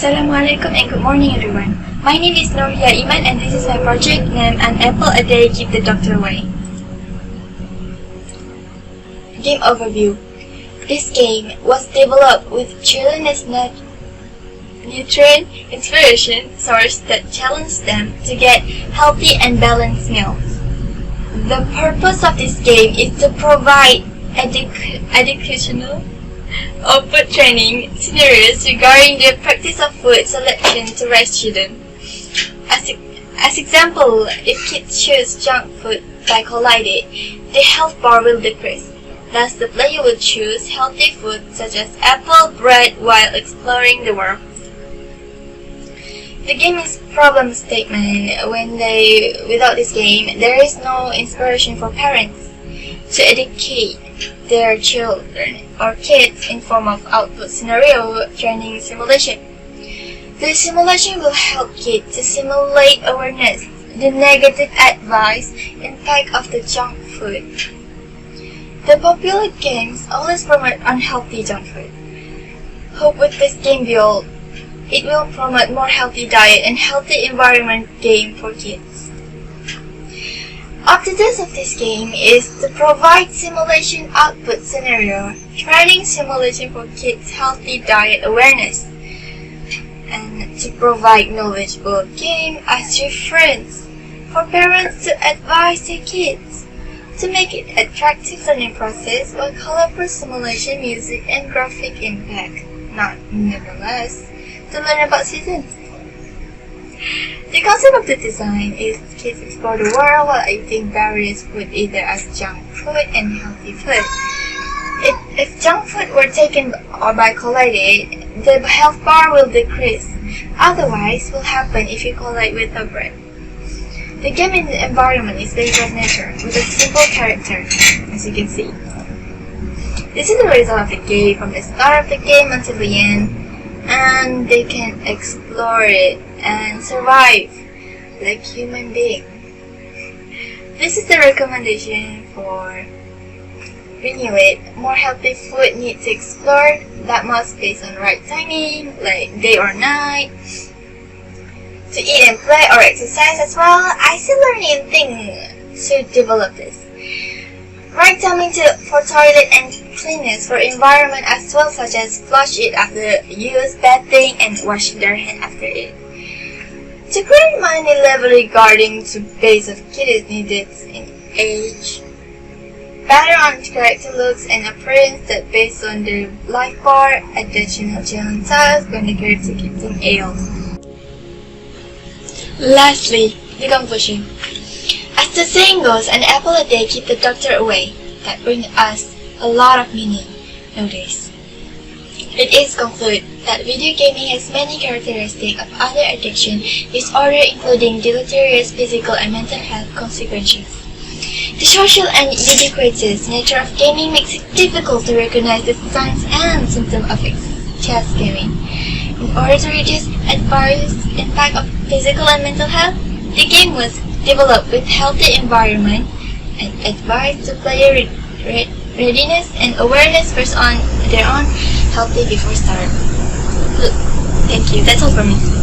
Assalamualaikum and good morning everyone. My name is Noria Iman and this is my project named An Apple a Day Keep the Doctor Away. Game overview. This game was developed with children as nutrient inspiration source that challenged them to get healthy and balanced meals. The purpose of this game is to provide educational output training scenarios regarding the practice of food selection to raise children. As example, if kids choose junk food by collided, the health bar will decrease. Thus, the player will choose healthy food such as apple, bread while exploring the world. The game is problem statement. Without this game, there is no inspiration for parents to educate their children or kids in form of output scenario training simulation. The simulation will help kids to simulate awareness, the negative advice impact of the junk food. The popular games always promote unhealthy junk food. Hope with this game build, it will promote more healthy diet and healthy environment game for kids. Objectives of this game is to provide simulation output scenario, training simulation for kids' healthy diet awareness, and to provide knowledgeable game as reference for parents to advise their kids, to make it attractive learning process while colorful simulation, music, and graphic impact, nevertheless, to learn about seasons. The concept of the design is kids explore the world while eating various food either as junk food and healthy food. If junk food were taken or by collided, the health bar will decrease. Otherwise, will happen if you collide with a bread. The game in the environment is based on nature with a simple character, as you can see. This is the result of the game from the start of the game until the end, and they can explore it and survive like human beings. This is the recommendation for renew it. More healthy food needs to explore that must based on right timing, like day or night, to eat and play or exercise as well. I still learning things to develop this. Right timing for toilet and cleanliness for environment as well, such as flush it after use, bathing, and wash their hand after it. To create money level regarding to base of kids needed in age, better on character looks and appearance that based on their life bar, additional challenge tasks when the character keeps them ill. Lastly, the conclusion. As the saying goes, an apple a day keep the doctor away. That brings us a lot of meaning nowadays. It is concluded that video gaming has many characteristics of other addiction disorder, including deleterious physical and mental health consequences. The social and ubiquitous nature of gaming makes it difficult to recognize the signs and symptoms of excess gaming. In order to reduce adverse impact of physical and mental health, the game was developed with healthy environment and advised to player readiness and awareness first on their own healthy before start. Thank you. That's all for me.